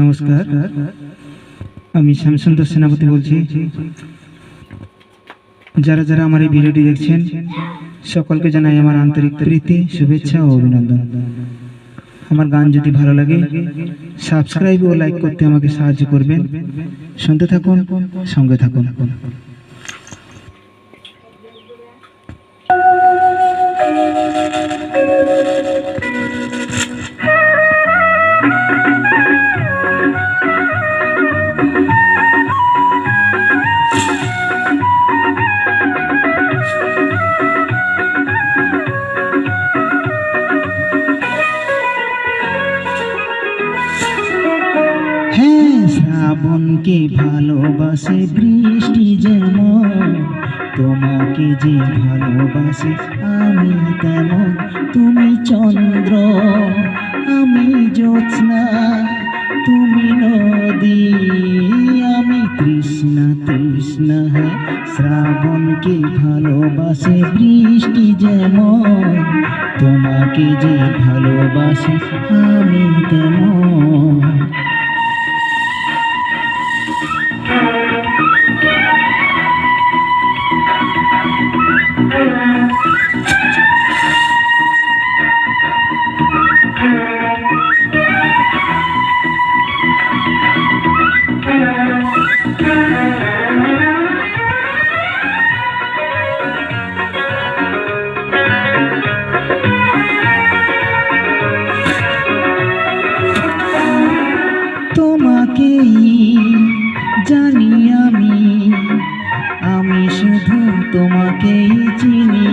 নমস্কার, আমি শ্যামসুন্দর সেনাপতি বলছি। যারা যারা আমার এই ভিডিওটি দেখছেন সকলকে জানাই আমার আন্তরিক প্রীতি, শুভেচ্ছা ও অভিনন্দন। আমার গান যদি ভালো লাগে সাবস্ক্রাইব ও লাইক করতে আমাকে সাহায্য করবেন। শুনতে থাকুন, সঙ্গে থাকুন। শ্রাবণকে ভালোবাসে বৃষ্টি যেমন, তোমাকে যে ভালোবাসি আমি তেমন। তুমি চন্দ্র আমি জ্যোৎস্না, তুমি নদী আমি তৃষ্ণা তৃষ্ণা। হ্যাঁ, শ্রাবণকে ভালোবাসে বৃষ্টি যেমন, তোমাকে যে ভালোবাসি আমি তেমন। তোমাকেই জানি আমি, আমি শুধু তোমাকেই চিনি।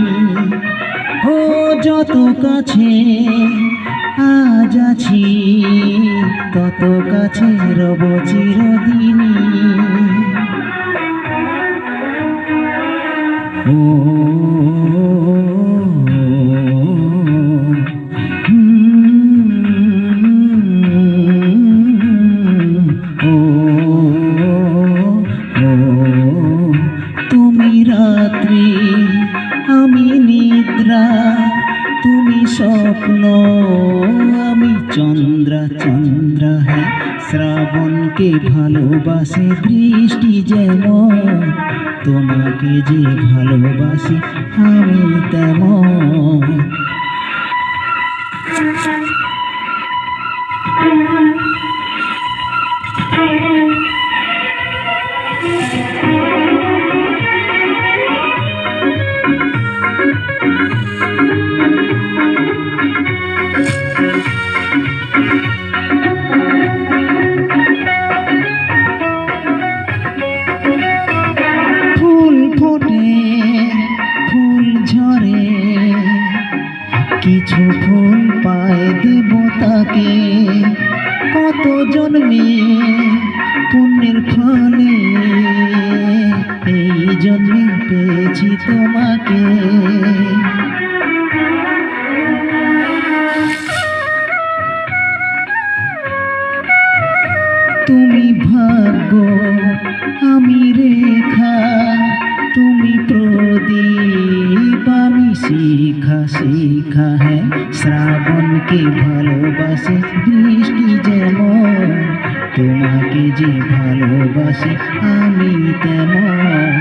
ও যত কাছে আজ আছি, তত কাছে রব চিরদিনই। ও তুমি রাত্রি আমি নিদ্রা, তুমি স্বপ্ন আমি চন্দ্রা চন্দ্রা। হ্যাঁ, শ্রাবণকে ভালোবাসে বৃষ্টি যেমন, তোমাকে যে ভালোবাসি আমি তেমন। ফুল ঝরে কিছু ফুল পায় দেবতাকে, কত জন্মে পুণ্যের ফলে এই জন্মে পেয়েছি তোমাকে। তুমি ভাগ্য আমি রেখা, তুমি প্রদীপ আমি শিখা শিখা। হ্যাঁ, শ্রাবণকে ভালোবাসে বৃষ্টি যেমন, তোমাকে যে ভালোবাসি আমি তেমন।